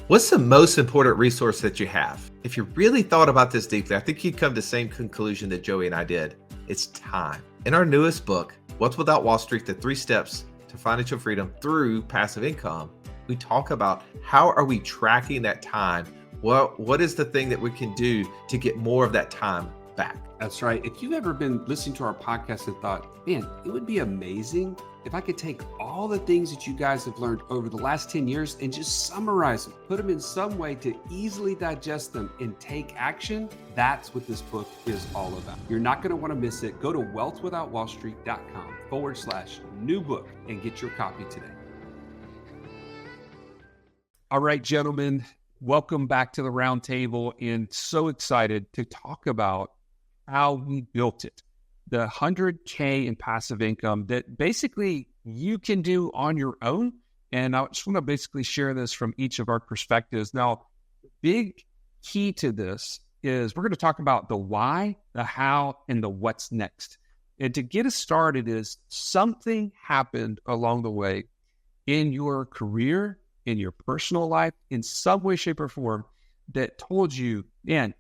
What's the most important resource that you have? If you really thought about this deeply, I think you'd come to the same conclusion that Joey and I did. It's time. In our newest book, What's Without Wall Street, the 3 steps to financial freedom through passive income, we talk about how are we tracking that time? What is the thing that we can do to get more of that time back? That's right. If you've ever been listening to our podcast and thought, man, it would be amazing if I could take all the things that you guys have learned over the last 10 years and just summarize them, put them in some way to easily digest them and take action, that's what this book is all about. You're not going to want to miss it. Go to wealthwithoutwallstreet.com/new book and get your copy today. All right, gentlemen, welcome back to the round table, and so excited to talk about how we built it. The 100K in passive income that basically you can do on your own. And I just want to basically share this from each of our perspectives. Now, the big key to this is we're going to talk about the why, the how, and the what's next. And to get us started is something happened along the way in your career, in your personal life, in some way, shape, or form that told you, man,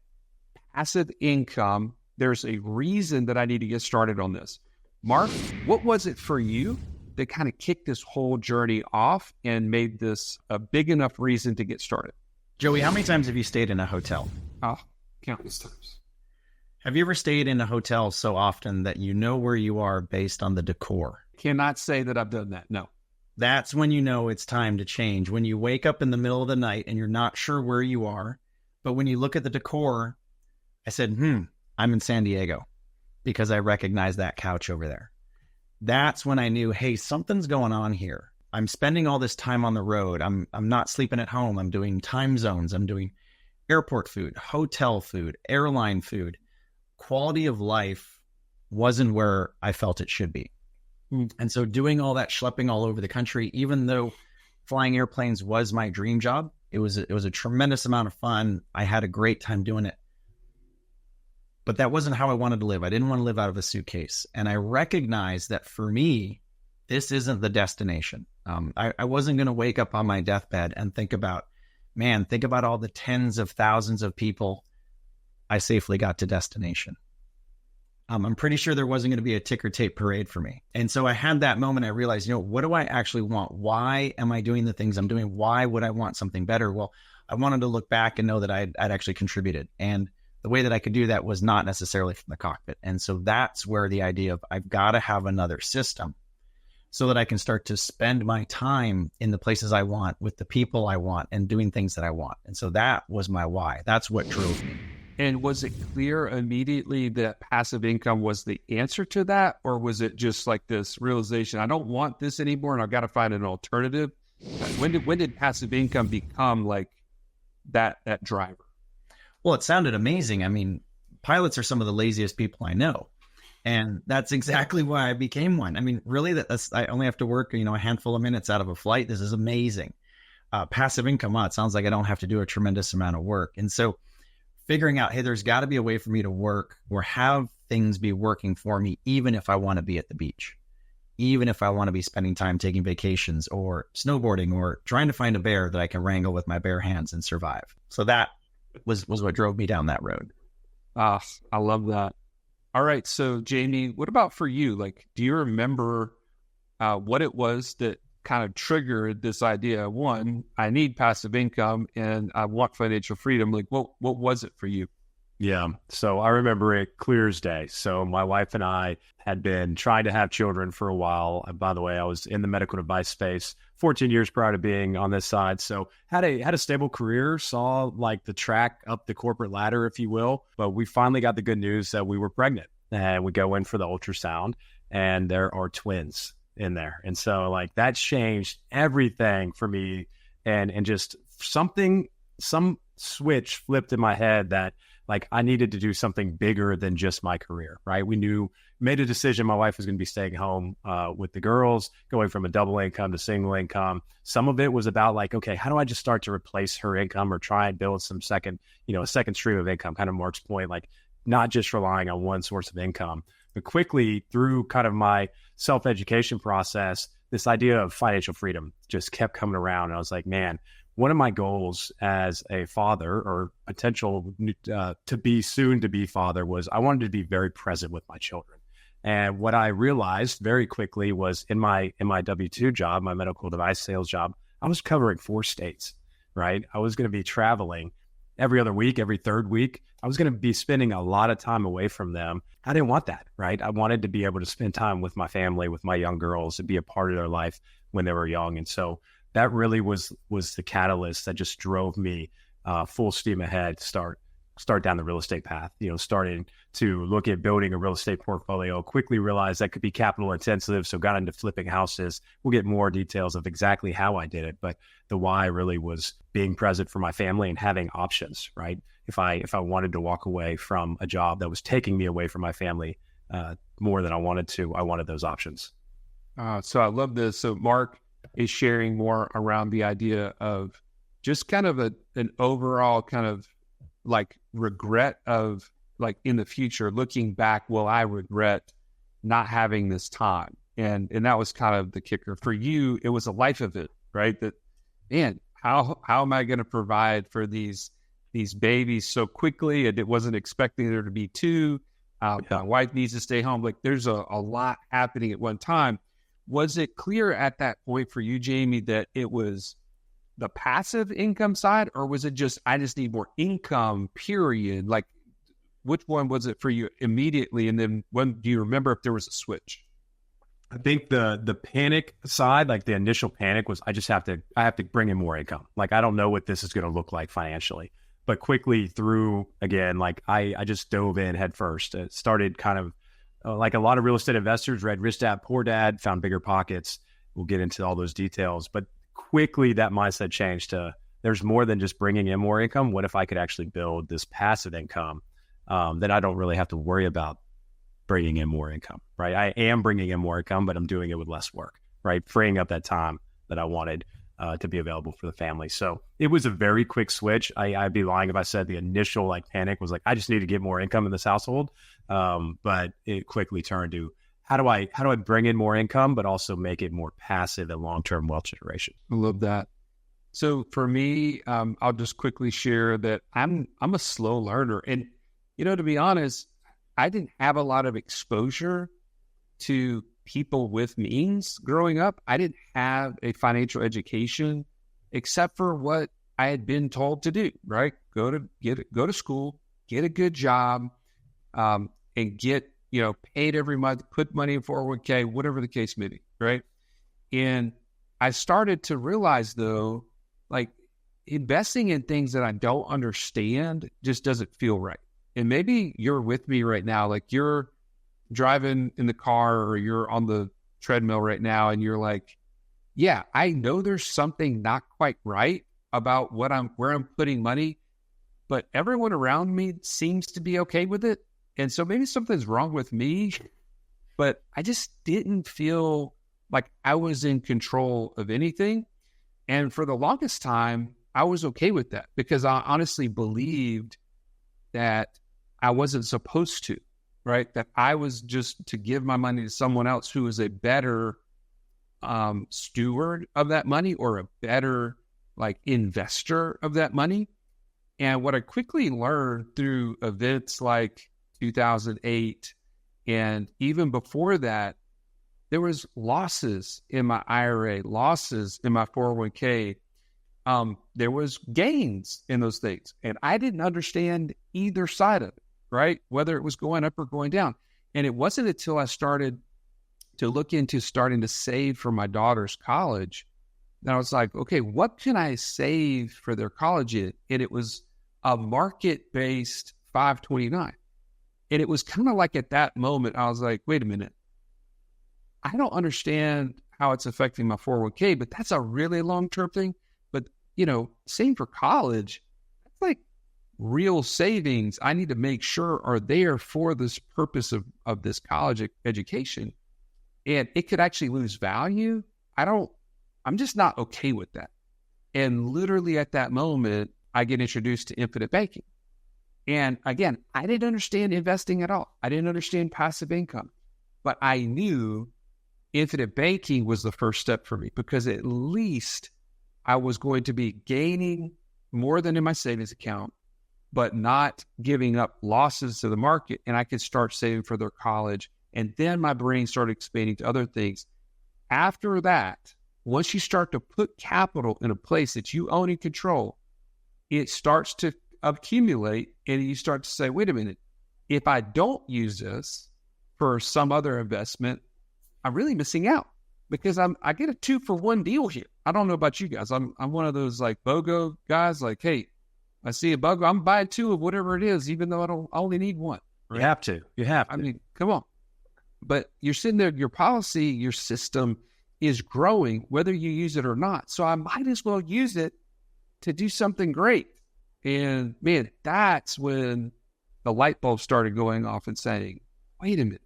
passive income, there's a reason that I need to get started on this. Mark, what was it for you that kind of kicked this whole journey off and made this a big enough reason to get started? Joey, how many times have you stayed in a hotel? Oh, countless times. Have you ever stayed in a hotel so often that you know where you are based on the decor? Cannot say that I've done that, no. That's when you know it's time to change. When you wake up in the middle of the night and you're not sure where you are, but when you look at the decor, I said, I'm in San Diego because I recognize that couch over there. That's when I knew, hey, something's going on here. I'm spending all this time on the road. I'm not sleeping at home. I'm doing time zones. I'm doing airport food, hotel food, airline food. Quality of life wasn't where I felt it should be. And so doing all that schlepping all over the country, even though flying airplanes was my dream job, it was a tremendous amount of fun. I had a great time doing it. But that wasn't how I wanted to live. I didn't want to live out of a suitcase. And I recognized that for me, this isn't the destination. I wasn't going to wake up on my deathbed and think about all the tens of thousands of people I safely got to destination. I'm pretty sure there wasn't going to be a ticker tape parade for me. And so I had that moment. I realized, what do I actually want? Why am I doing the things I'm doing? Why would I want something better? Well, I wanted to look back and know that I'd actually contributed. And the way that I could do that was not necessarily from the cockpit. And so that's where the idea of I've got to have another system so that I can start to spend my time in the places I want, with the people I want, and doing things that I want. And so that was my why. That's what drove me. And was it clear immediately that passive income was the answer to that? Or was it just like this realization, I don't want this anymore and I've got to find an alternative? When did passive income become like that driver? Well, it sounded amazing. I mean, pilots are some of the laziest people I know. And that's exactly why I became one. I mean, really, I only have to work, a handful of minutes out of a flight. This is amazing. Passive income, it sounds like I don't have to do a tremendous amount of work. And so figuring out, hey, there's got to be a way for me to work or have things be working for me, even if I want to be at the beach, even if I want to be spending time taking vacations or snowboarding or trying to find a bear that I can wrangle with my bare hands and survive. So that was what drove me down that road. I love that. All right. So Jamie, what about for you? Like, do you remember what it was that kind of triggered this idea? One, I need passive income and I want financial freedom. Like, what was it for you? Yeah. So I remember it clear as day. So my wife and I had been trying to have children for a while. By the way, I was in the medical device space 14 years prior to being on this side. So had a stable career, saw like the track up the corporate ladder, if you will. But we finally got the good news that we were pregnant, and we go in for the ultrasound and there are twins in there. And so like that changed everything for me, and just some switch flipped in my head that like I needed to do something bigger than just my career, right? Made a decision. My wife was going to be staying home with the girls, going from a double income to single income. Some of it was about like, okay, how do I just start to replace her income or try and build some a second stream of income, kind of Mark's point, like not just relying on one source of income. But quickly through kind of my self-education process, this idea of financial freedom just kept coming around. And I was like, man, one of my goals as a father or potential to be soon to be father was I wanted to be very present with my children. And what I realized very quickly was in my W-2 job, my medical device sales job, I was covering 4 states, right? I was going to be traveling every other week, every third week. I was going to be spending a lot of time away from them. I didn't want that, right? I wanted to be able to spend time with my family, with my young girls, and be a part of their life when they were young. And so that really was the catalyst that just drove me full steam ahead to start down the real estate path, starting to look at building a real estate portfolio, quickly realized that could be capital intensive. So got into flipping houses. We'll get more details of exactly how I did it. But the why really was being present for my family and having options, right? If I wanted to walk away from a job that was taking me away from my family more than I wanted to, I wanted those options. So I love this. So Mark is sharing more around the idea of just kind of an overall kind of like regret of like in the future, looking back, will I regret not having this time? And that was kind of the kicker for you. It was a life event, right? That, man, how am I going to provide for these babies so quickly? And it wasn't expecting there to be 2. My wife needs to stay home. Like there's a lot happening at one time. Was it clear at that point for you, Jamie, that it was the passive income side, or was it just, I just need more income, period? Like, which one was it for you immediately? And then when do you remember if there was a switch? I think the panic side, like the initial panic was, I have to bring in more income. Like, I don't know what this is going to look like financially, but quickly through, again, like I just dove in head first. It started kind of like a lot of real estate investors, read Rich Dad, Poor Dad, found bigger pockets. We'll get into all those details, but quickly that mindset changed to there's more than just bringing in more income. What if I could actually build this passive income that I don't really have to worry about bringing in more income, right? I am bringing in more income, but I'm doing it with less work, right? Freeing up that time that I wanted to be available for the family. So it was a very quick switch. I'd be lying if I said the initial like panic was like, I just need to get more income in this household. But it quickly turned to how do I bring in more income, but also make it more passive and long-term wealth generation. I love that. So for me, I'll just quickly share that I'm a slow learner. And, to be honest, I didn't have a lot of exposure to people with means growing up. I didn't have a financial education except for what I had been told to do, right? Go to school, get a good job, and get, paid every month, put money in 401k, whatever the case may be, right? And I started to realize though, like investing in things that I don't understand just doesn't feel right. And maybe you're with me right now, like you're driving in the car or you're on the treadmill right now and you're like, yeah, I know there's something not quite right about where I'm putting money, but everyone around me seems to be okay with it. And so maybe something's wrong with me, but I just didn't feel like I was in control of anything. And for the longest time, I was okay with that because I honestly believed that I wasn't supposed to, right? That I was just to give my money to someone else who is a better steward of that money or a better like investor of that money. And what I quickly learned through events like 2008 and even before that, there was losses in my IRA, losses in my 401k. There was gains in those things. And I didn't understand either side of it, right? Whether it was going up or going down. And it wasn't until I started to look into starting to save for my daughter's college that I was like, okay, what can I save for their college in? And it was a market-based 529. And it was kind of like at that moment, I was like, wait a minute. I don't understand how it's affecting my 401k, but that's a really long-term thing. But, same for college. That's like real savings I need to make sure are there for this purpose of this college education. And it could actually lose value. I'm just not okay with that. And literally at that moment, I get introduced to infinite banking. And again, I didn't understand investing at all. I didn't understand passive income, but I knew infinite banking was the first step for me because at least I was going to be gaining more than in my savings account, but not giving up losses to the market. And I could start saving for their college. And then my brain started expanding to other things. After that, once you start to put capital in a place that you own and control, it starts to accumulate, and you start to say, wait a minute, if I don't use this for some other investment, I'm really missing out, because I get a 2-for-1 deal here. I don't know about you guys. I'm one of those like BOGO guys, like, hey, I see a BOGO, I'm buying 2 of whatever it is, even though I only need 1. Right? You have to. I mean, come on. But you're sitting there, your policy, your system is growing, whether you use it or not. So I might as well use it to do something great. And man, that's when the light bulb started going off and saying, wait a minute,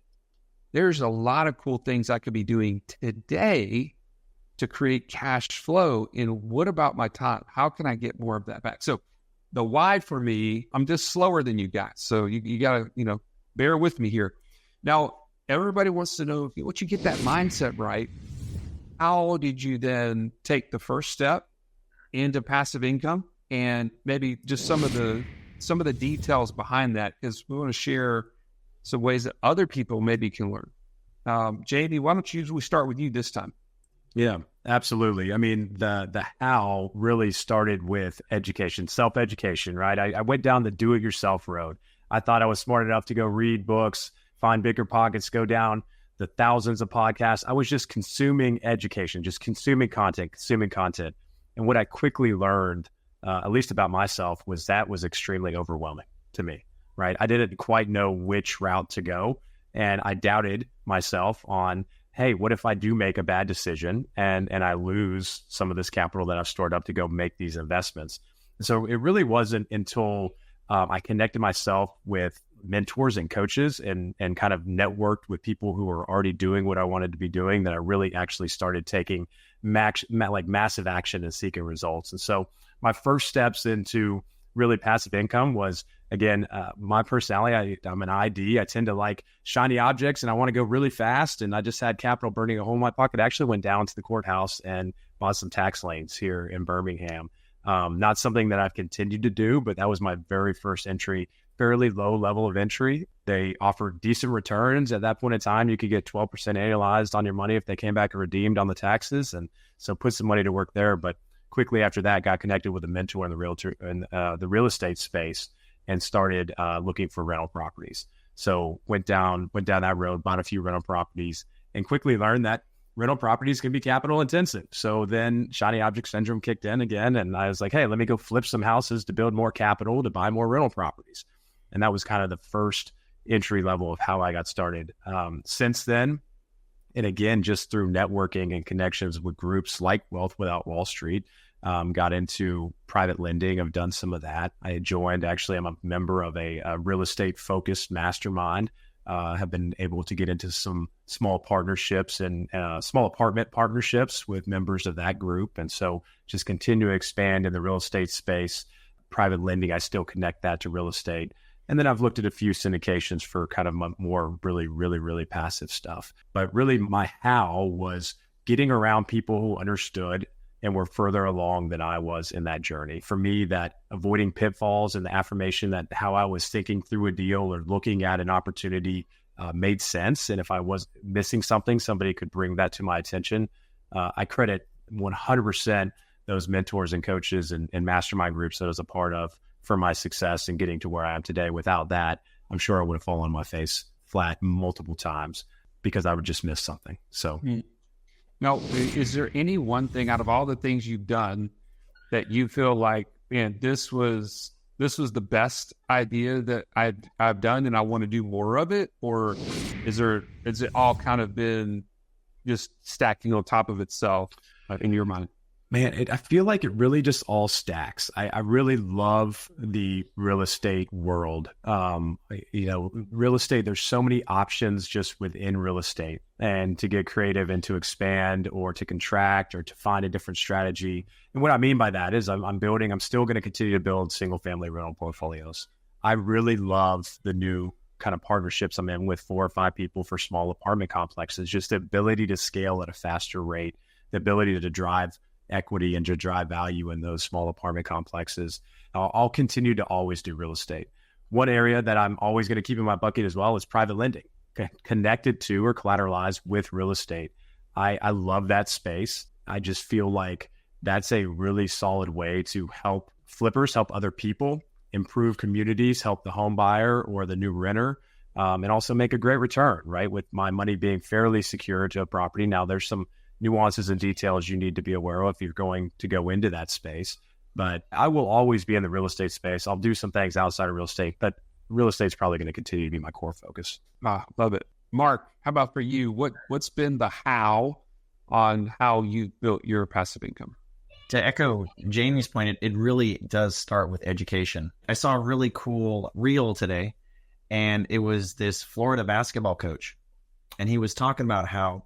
there's a lot of cool things I could be doing today to create cash flow. And what about my time? How can I get more of that back? So the why for me, I'm just slower than you guys. So you got to, bear with me here. Now, everybody wants to know, once you get that mindset right, how did you then take the first step into passive income? And maybe just some of the details behind that, because we want to share some ways that other people maybe can learn. Jamie, why don't we start with you this time? Yeah, absolutely. I mean, the how really started with education, self-education, right? I went down the do-it-yourself road. I thought I was smart enough to go read books, find bigger pockets, go down the thousands of podcasts. I was just consuming education, just consuming content. And what I quickly learned, at least about myself, was that was extremely overwhelming to me, right? I didn't quite know which route to go. And I doubted myself on, hey, what if I do make a bad decision and I lose some of this capital that I've stored up to go make these investments? So it really wasn't until I connected myself with mentors and coaches and kind of networked with people who were already doing what I wanted to be doing that I really actually started taking massive action and seeking results. And so my first steps into really passive income was, again, my personality. I'm an ID. I tend to like shiny objects and I want to go really fast. And I just had capital burning a hole in my pocket. I actually went down to the courthouse and bought some tax lanes here in Birmingham. Not something that I've continued to do, but that was my very first entry, fairly low level of entry. They offered decent returns. At that point in time, you could get 12% annualized on your money if they came back and redeemed on the taxes. And so put some money to work there. But quickly after that, got connected with a mentor in the real estate space and started looking for rental properties. So went down that road, bought a few rental properties, and quickly learned that rental properties can be capital intensive. So then shiny object syndrome kicked in again. And I was like, hey, let me go flip some houses to build more capital to buy more rental properties. And that was kind of the first entry level of how I got started. Since then, and again, just through networking and connections with groups like Wealth Without Wall Street, got into private lending. I've done some of that. I'm a member of a real estate focused mastermind. Have been able to get into some small partnerships and small apartment partnerships with members of that group. And so just continue to expand in the real estate space. Private lending, I still connect that to real estate. And then I've looked at a few syndications for kind of more really passive stuff. But really my how was getting around people who understood and were further along than I was in that journey. For me, that avoiding pitfalls and the affirmation that how I was thinking through a deal or looking at an opportunity made sense. And if I was missing something, somebody could bring that to my attention. I credit 100% those mentors and coaches and mastermind groups that I was a part of for my success and getting to where I am today. Without that, I'm sure I would have fallen on my face flat multiple times because I would just miss something. So. Now, is there any one thing out of all the things you've done that you feel like, man, this was the best idea that I've done and I want to do more of it? Or is it all kind of been just stacking on top of itself in your mind? Man, I feel like it really just all stacks. I really love the real estate world. Real estate, there's so many options just within real estate, and to get creative and to expand or to contract or to find a different strategy. And what I mean by that is I'm still going to continue to build single family rental portfolios. I really love the new kind of partnerships I'm in with 4 or 5 people for small apartment complexes, just the ability to scale at a faster rate, the ability to drive equity and to drive value in those small apartment complexes, I'll continue to always do real estate. One area that I'm always going to keep in my bucket as well is private lending, connected to or collateralized with real estate. I love that space. I just feel like that's a really solid way to help flippers, help other people, improve communities, help the home buyer or the new renter, and also make a great return, right? With my money being fairly secure to a property. Now, there's some nuances and details you need to be aware of if you're going to go into that space. But I will always be in the real estate space. I'll do some things outside of real estate, but real estate's probably going to continue to be my core focus. Love it. Mark, how about for you? What's been the how on how you built your passive income? To echo Jamie's point, it really does start with education. I saw a really cool reel today, and it was this Florida basketball coach. And he was talking about how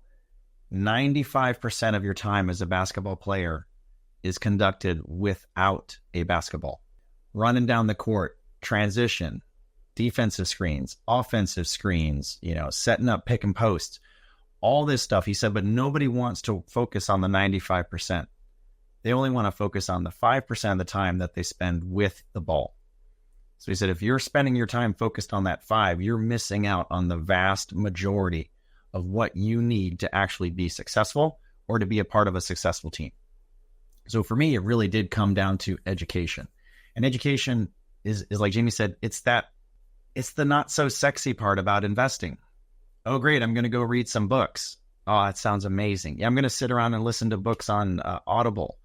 95% of your time as a basketball player is conducted without a basketball. Running down the court, transition, defensive screens, offensive screens, setting up pick and posts, all this stuff. He said, but nobody wants to focus on the 95%. They only want to focus on the 5% of the time that they spend with the ball. So he said, if you're spending your time focused on that 5, you're missing out on the vast majority of what you need to actually be successful or to be a part of a successful team. So for me, it really did come down to education. And education is like Jamie said, it's the not so sexy part about investing. Oh, great, I'm going to go read some books. Oh, that sounds amazing. Yeah, I'm going to sit around and listen to books on Audible.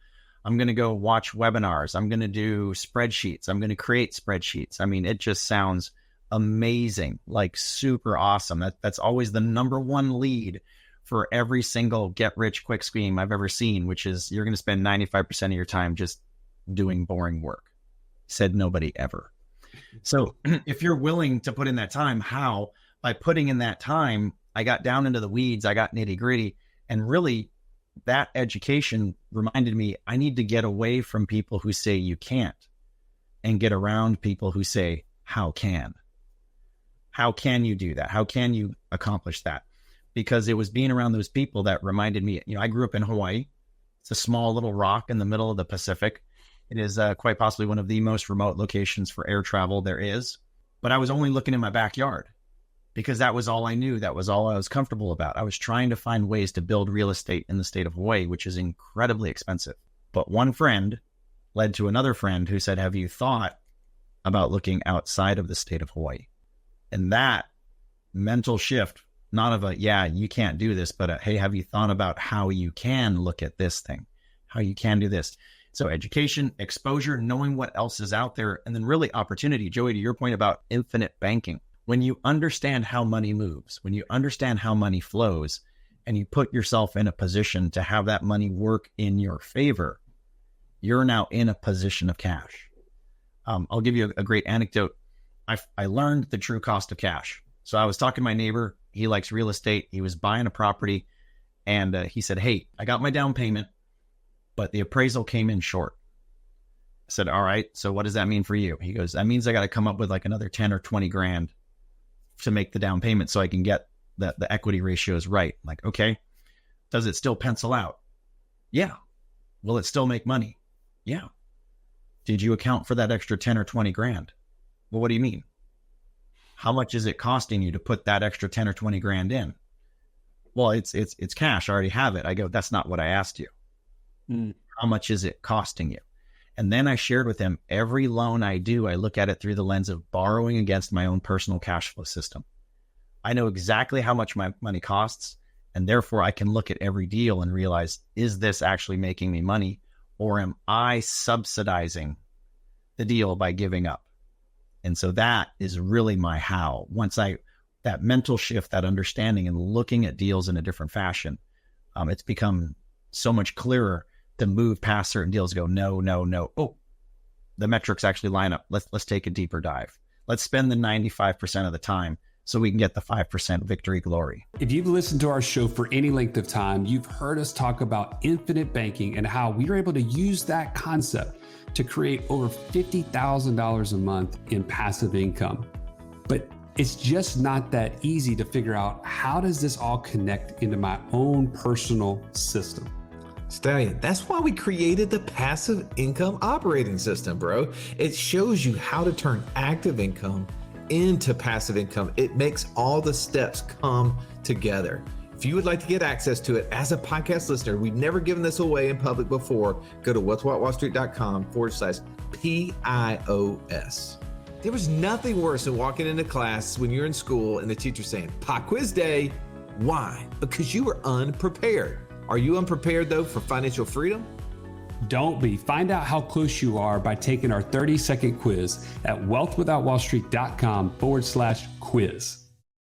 I'm going to go watch webinars. I'm going to do spreadsheets. I'm going to create spreadsheets. I mean, it just sounds amazing, like super awesome. That's always the number one lead for every single get rich quick scheme I've ever seen, which is you're going to spend 95% of your time just doing boring work. Said nobody ever. So if you're willing to put in that time, how? By putting in that time, I got down into the weeds, I got nitty gritty, and really that education reminded me I need to get away from people who say you can't and get around people who say, how can? How can you do that? How can you accomplish that? Because it was being around those people that reminded me, I grew up in Hawaii. It's a small little rock in the middle of the Pacific. It is quite possibly one of the most remote locations for air travel there is. But I was only looking in my backyard because that was all I knew. That was all I was comfortable about. I was trying to find ways to build real estate in the state of Hawaii, which is incredibly expensive. But one friend led to another friend who said, have you thought about looking outside of the state of Hawaii? And that mental shift, not of a, yeah, you can't do this, but hey, have you thought about how you can look at this thing, how you can do this? So education, exposure, knowing what else is out there, and then really opportunity. Joey, to your point about infinite banking, when you understand how money moves, when you understand how money flows, and you put yourself in a position to have that money work in your favor, you're now in a position of cash. I'll give you a great anecdote. I learned the true cost of cash. So I was talking to my neighbor. He likes real estate. He was buying a property, and he said, hey, I got my down payment, but the appraisal came in short. I said, all right, so what does that mean for you? He goes, that means I got to come up with like another 10 or 20 grand to make the down payment so I can get the equity ratios right. I'm like, okay, does it still pencil out? Yeah. Will it still make money? Yeah. Did you account for that extra 10 or 20 grand? Well, what do you mean? How much is it costing you to put that extra 10 or 20 grand in? Well, it's cash. I already have it. I go, that's not what I asked you. How much is it costing you? And then I shared with him, every loan I do, I look at it through the lens of borrowing against my own personal cash flow system. I know exactly how much my money costs, and therefore I can look at every deal and realize, is this actually making me money, or am I subsidizing the deal by giving up? And so that is really my how. Once that mental shift, that understanding and looking at deals in a different fashion, it's become so much clearer to move past certain deals, go, no. Oh, the metrics actually line up. Let's take a deeper dive. Let's spend the 95% of the time so we can get the 5% victory glory. If you've listened to our show for any length of time, you've heard us talk about infinite banking and how we are able to use that concept to create over $50,000 a month in passive income. But it's just not that easy to figure out, how does this all connect into my own personal system? Stallion, that's why we created the passive income operating system, bro. It shows you how to turn active income into passive income. It makes all the steps come together. If you would like to get access to it as a podcast listener, we've never given this away in public before. Go to what'swhatwallstreet.com/PIOS. There was nothing worse than walking into class when you're in school and the teacher saying, Pop quiz day. Why? Because you were unprepared. Are you unprepared though for financial freedom? Don't be. Find out how close you are by taking our 30-second quiz at wealthwithoutwallstreet.com/quiz.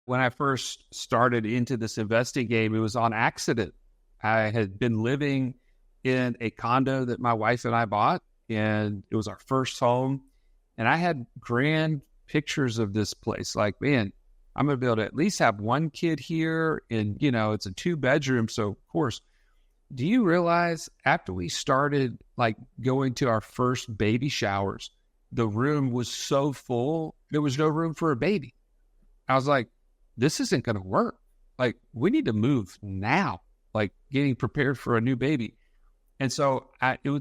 When I first started into this investing game, it was on accident. I had been living in a condo that my wife and I bought, and it was our first home. And I had grand pictures of this place. Like, man, I'm going to be able to at least have one kid here. And, you know, it's a 2-bedroom. So, of course, do you realize after we started like going to our first baby showers, the room was so full, there was no room for a baby. I was like, this isn't going to work. Like, we need to move now, like getting prepared for a new baby. And so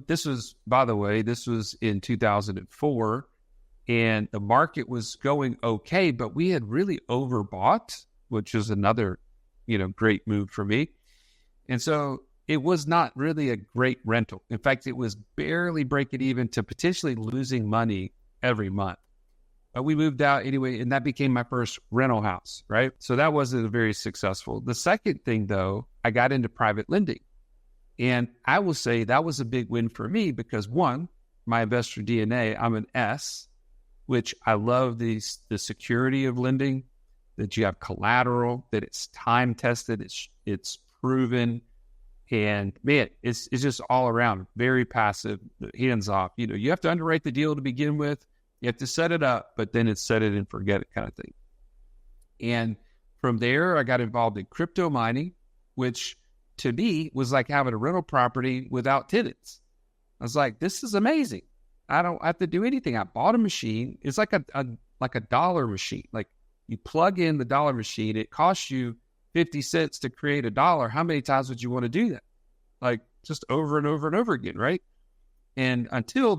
this was, by the way, this was in 2004, and the market was going okay, but we had really overbought, which was another, great move for me. And so it was not really a great rental. In fact, it was barely breaking even to potentially losing money every month. But we moved out anyway, and that became my first rental house, right? So that wasn't very successful. The second thing, though, I got into private lending. And I will say that was a big win for me because, one, my investor DNA, I'm an S, which I love the security of lending, that you have collateral, that it's time-tested, it's proven. And man, it's just all around very passive, hands off. You have to underwrite the deal to begin with. You have to set it up, but then it's set it and forget it kind of thing. And from there, I got involved in crypto mining, which to me was like having a rental property without tenants. I was like, this is amazing. I don't have to do anything. I bought a machine. It's like a dollar machine. Like you plug in the dollar machine. It costs you 50 cents to create $1. How many times would you want to do that? Like just over and over and over again, right? And until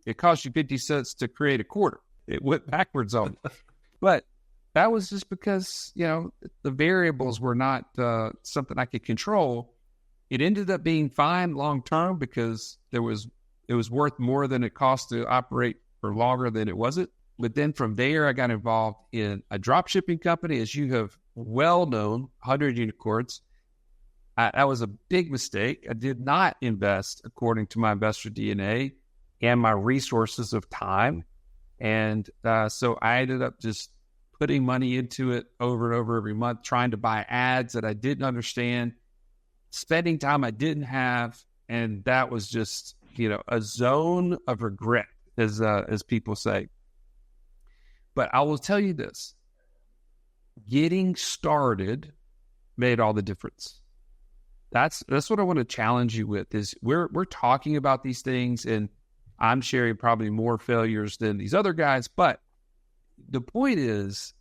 it cost you 50 cents to create a quarter, it went backwards on me. But that was just because, the variables were not something I could control. It ended up being fine long-term because it was worth more than it cost to operate for longer than it wasn't. But then from there, I got involved in a drop shipping company, as you have well known, 100 unicorns. That was a big mistake. I did not invest according to my investor DNA and my resources of time. And so I ended up just putting money into it over and over every month, trying to buy ads that I didn't understand, spending time I didn't have. And that was just, a zone of regret, as people say. But I will tell you this. Getting started made all the difference. That's what I want to challenge you with is we're talking about these things, and I'm sharing probably more failures than these other guys, but the point is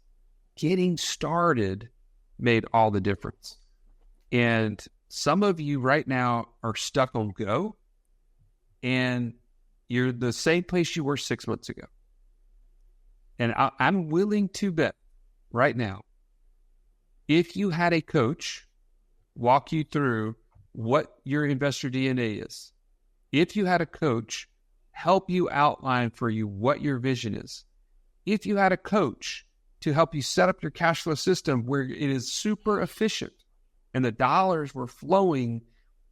getting started made all the difference. And some of you right now are stuck on go, and you're the same place you were 6 months ago. And I'm willing to bet right now, if you had a coach walk you through what your investor DNA is, if you had a coach help you outline for you what your vision is, if you had a coach to help you set up your cash flow system where it is super efficient and the dollars were flowing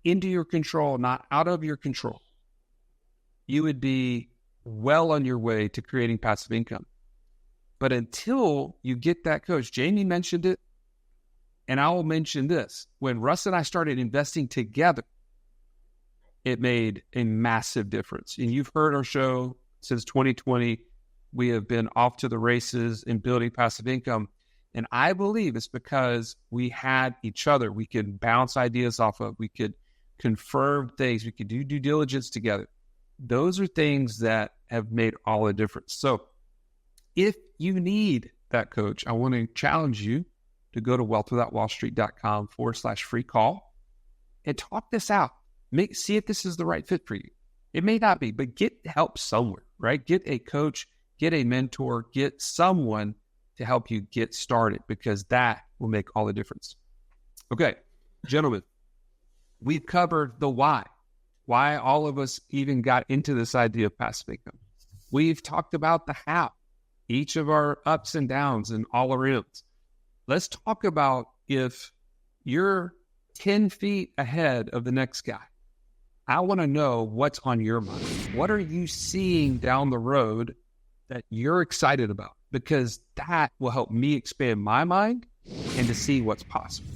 into your control, not out of your control, you would be well on your way to creating passive income. But until you get that coach, Jamie mentioned it, and I will mention this. When Russ and I started investing together, it made a massive difference. And you've heard our show since 2020. We have been off to the races in building passive income. And I believe it's because we had each other. We could bounce ideas off of. We could confirm things. We could do due diligence together. Those are things that have made all the difference. So if you need that coach, I want to challenge you to go to wealthwithoutwallstreet.com/free call and talk this out. see if this is the right fit for you. It may not be, but get help somewhere, right? Get a coach, get a mentor, get someone to help you get started, because that will make all the difference. Okay, gentlemen, we've covered the why all of us even got into this idea of passive income. We've talked about the how, each of our ups and downs and all around. Let's talk about if you're 10 feet ahead of the next guy. I want to know what's on your mind. What are you seeing down the road that you're excited about? Because that will help me expand my mind and to see what's possible.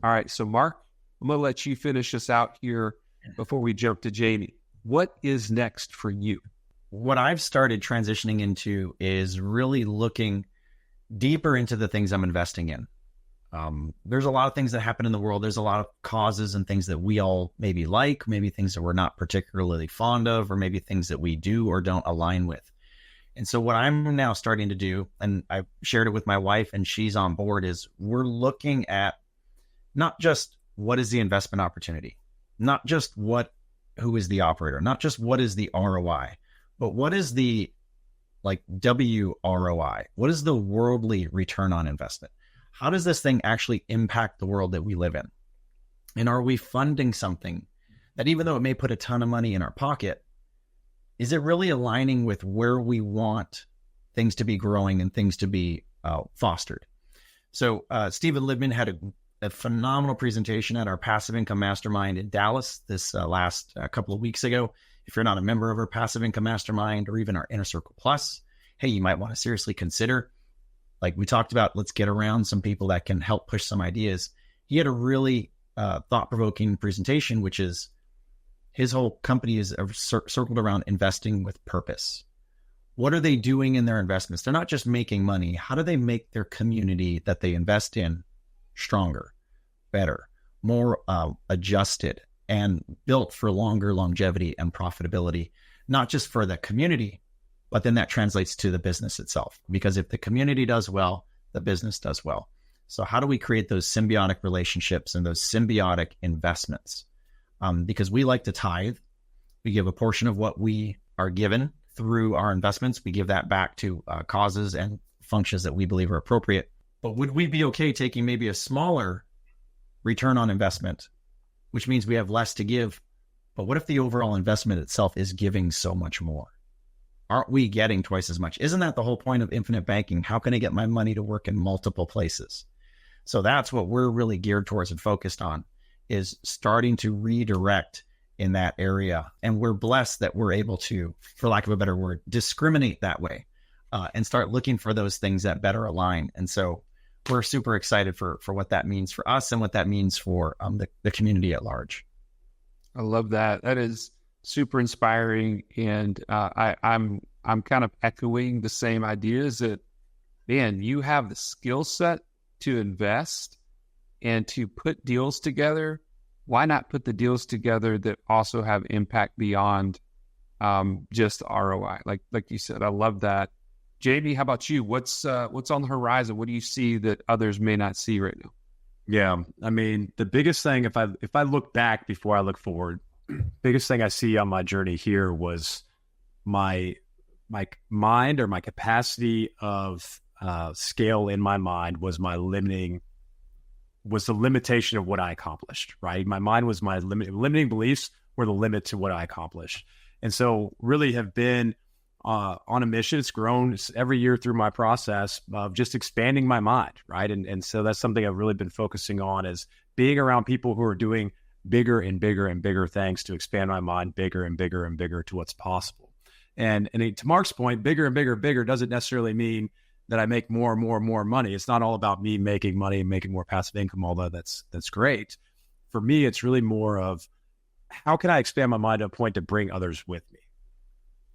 All right, so Mark, I'm going to let you finish us out here before we jump to Jamie. What is next for you? What I've started transitioning into is really looking deeper into the things I'm investing in. There's a lot of things that happen in the world. There's a lot of causes and things that we all maybe like, maybe things that we're not particularly fond of, or maybe things that we do or don't align with. And so what I'm now starting to do, and I've shared it with my wife and she's on board, is we're looking at not just what is the investment opportunity, not just who is the operator, not just what is the ROI, but what is the WROI? What is the worldly return on investment? How does this thing actually impact the world that we live in? And are we funding something that, even though it may put a ton of money in our pocket, is it really aligning with where we want things to be growing and things to be fostered? So Stephen Libman had a phenomenal presentation at our Passive Income Mastermind in Dallas this last couple of weeks ago. If you're not a member of our Passive Income Mastermind or even our Inner Circle Plus, hey, you might want to seriously consider. Like we talked about, let's get around some people that can help push some ideas. He had a really thought-provoking presentation, which is his whole company is circled around investing with purpose. What are they doing in their investments? They're not just making money. How do they make their community that they invest in stronger, better, more adjusted, and built for longer longevity and profitability, not just for the community, but then that translates to the business itself. Because if the community does well, the business does well. So how do we create those symbiotic relationships and those symbiotic investments? Because we like to tithe. We give a portion of what we are given through our investments. We give that back to causes and functions that we believe are appropriate. But would we be okay taking maybe a smaller return on investment, which means we have less to give? But what if the overall investment itself is giving so much more? Aren't we getting twice as much? Isn't that the whole point of infinite banking? How can I get my money to work in multiple places? So that's what we're really geared towards and focused on, is starting to redirect in that area. And we're blessed that we're able to, for lack of a better word, discriminate that way and start looking for those things that better align. And so we're super excited for what that means for us and what that means for the community at large. I love that. That is super inspiring. And I'm kind of echoing the same ideas that, man, you have the skill set to invest and to put deals together. Why not put the deals together that also have impact beyond just the ROI? Like you said, I love that. Jamie, how about you? What's on the horizon? What do you see that others may not see right now? Yeah, I mean, the biggest thing, if I look back before I look forward, biggest thing I see on my journey here was my mind, or my capacity of scale in my mind was the limitation of what I accomplished, right? My mind was my limiting beliefs were the limit to what I accomplished. And so really have been on a mission. It's grown every year through my process of just expanding my mind, right? And so that's something I've really been focusing on, is being around people who are doing bigger and bigger and bigger things to expand my mind bigger and bigger and bigger to what's possible. And to Mark's point, bigger and bigger and bigger doesn't necessarily mean that I make more and more and more money. It's not all about me making money and making more passive income, although that's great. For me, it's really more of, how can I expand my mind to a point to bring others with me,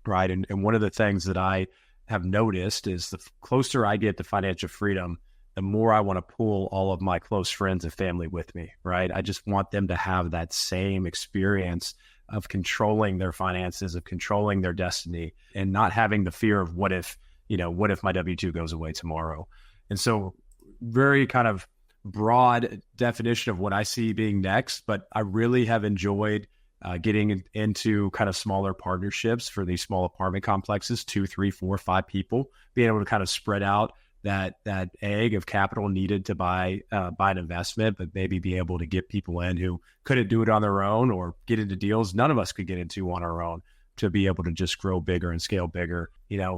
right? And one of the things that I have noticed is the closer I get to financial freedom, the more I want to pull all of my close friends and family with me, right? I just want them to have that same experience of controlling their finances, of controlling their destiny, and not having the fear of what if my W-2 goes away tomorrow. And so very kind of broad definition of what I see being next, but I really have enjoyed getting into kind of smaller partnerships for these small apartment complexes, 2, 3, 4, 5 people, being able to kind of spread out that egg of capital needed to buy an investment, but maybe be able to get people in who couldn't do it on their own or get into deals none of us could get into on our own, to be able to just grow bigger and scale bigger.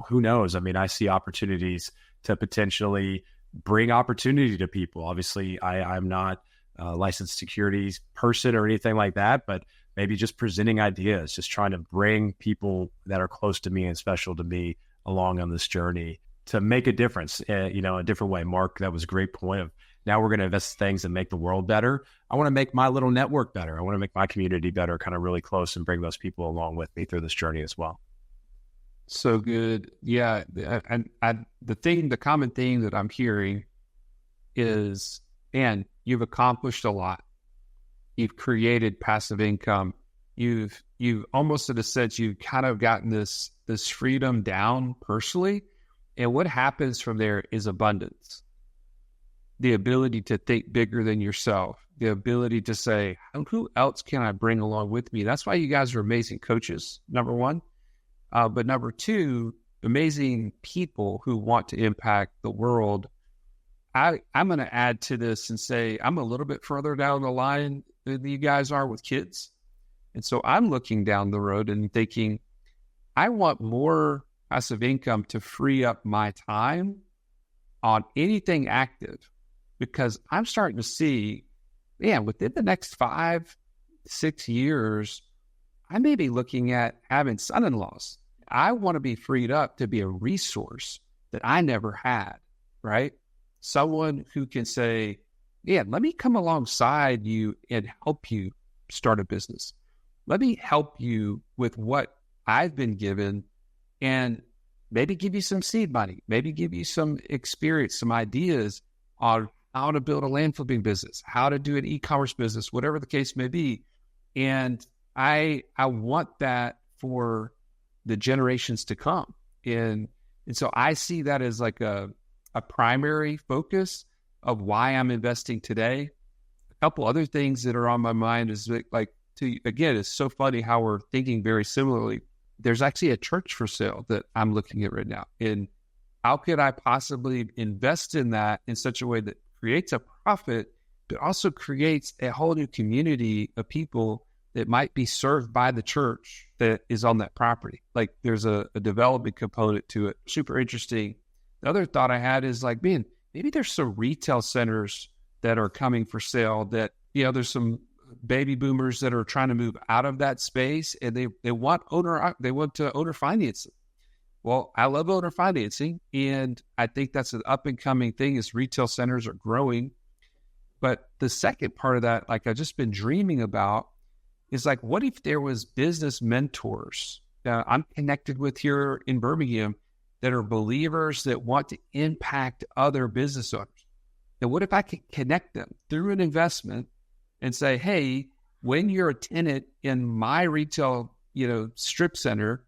Who knows? I mean, I see opportunities to potentially bring opportunity to people. Obviously, I'm not a licensed securities person or anything like that, but maybe just presenting ideas, just trying to bring people that are close to me and special to me along on this journey to make a difference, a different way. Mark, that was a great point of now we're going to invest things that make the world better. I want to make my little network better. I want to make my community better, kind of really close, and bring those people along with me through this journey as well. So good. Yeah. And the common theme that I'm hearing is, man, you've accomplished a lot. You've created passive income. You've almost, in a sense, you've kind of gotten this freedom down personally. And what happens from there is abundance. The ability to think bigger than yourself, the ability to say, who else can I bring along with me? That's why you guys are amazing coaches, number one. But number two, amazing people who want to impact the world. I'm going to add to this and say I'm a little bit further down the line than you guys are with kids. And so I'm looking down the road and thinking, I want more passive income to free up my time on anything active, because I'm starting to see, within the next 5-6 years, I may be looking at having son-in-laws. I want to be freed up to be a resource that I never had, right? Someone who can say, let me come alongside you and help you start a business. Let me help you with what I've been given and maybe give you some seed money, maybe give you some experience, some ideas on how to build a land flipping business, how to do an e-commerce business, whatever the case may be. And I want that for the generations to come. And so I see that as like a primary focus of why I'm investing today. A couple other things that are on my mind is again, it's so funny how we're thinking very similarly. There's actually a church for sale that I'm looking at right now. And how could I possibly invest in that in such a way that creates a profit, but also creates a whole new community of people that might be served by the church that is on that property? Like there's a development component to it. Super interesting. The other thought I had is maybe there's some retail centers that are coming for sale that, there's some baby boomers that are trying to move out of that space and they want to owner financing. Well, I love owner financing, and I think that's an up and coming thing as retail centers are growing. But the second part of that, I've just been dreaming about, is what if there was business mentors I'm connected with here in Birmingham that are believers that want to impact other business owners? And what if I could connect them through an investment and say, hey, when you're a tenant in my retail, strip center,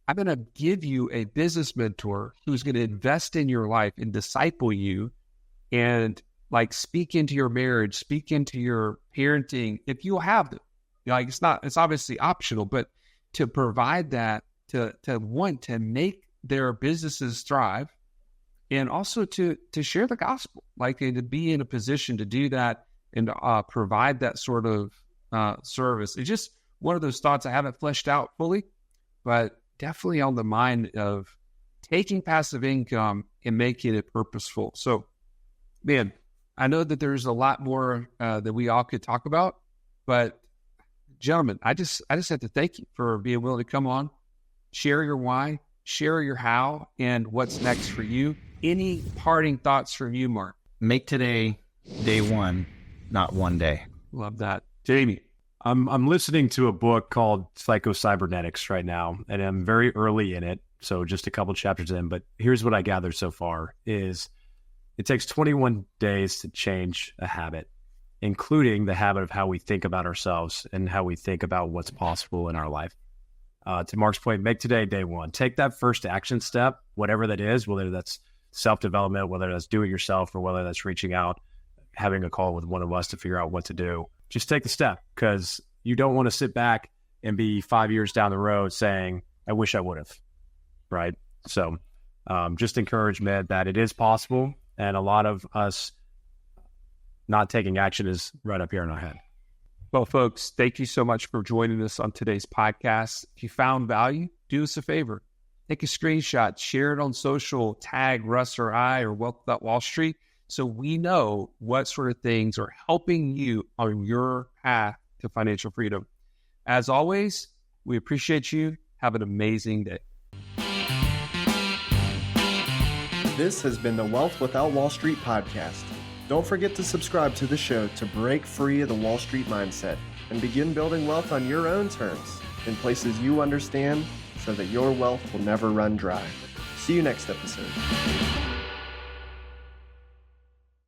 I'm going to give you a business mentor who's going to invest in your life and disciple you and speak into your marriage, speak into your parenting, if you'll have them. It's obviously optional, but to provide that, to want to make their businesses thrive, and also to share the gospel, and to be in a position to do that and provide that sort of service. It's just one of those thoughts I haven't fleshed out fully, but definitely on the mind of taking passive income and making it purposeful. So, man, I know that there's a lot more that we all could talk about, but gentlemen, I just have to thank you for being willing to come on, share your why, share your how, and what's next for you. Any parting thoughts from you, Mark? Make today day one, not one day. Love that. Jamie? I'm listening to a book called Psycho-Cybernetics right now, and I'm very early in it, so just a couple chapters in. But here's what I gathered so far is it takes 21 days to change a habit, including the habit of how we think about ourselves and how we think about what's possible in our life. To Mark's point, make today day one. Take that first action step, whatever that is, whether that's self-development, whether that's do it yourself, or whether that's reaching out, having a call with one of us to figure out what to do. Just take the step, because you don't want to sit back and be 5 years down the road saying, I wish I would have, right? So just encouragement that it is possible, and a lot of us not taking action is right up here in our head. Well, folks, thank you so much for joining us on today's podcast. If you found value, do us a favor. Take a screenshot, share it on social, tag Russ or I or Wealth Without Wall Street, so we know what sort of things are helping you on your path to financial freedom. As always, we appreciate you. Have an amazing day. This has been the Wealth Without Wall Street podcast. Don't forget to subscribe to the show to break free of the Wall Street mindset and begin building wealth on your own terms in places you understand, so that your wealth will never run dry. See you next episode.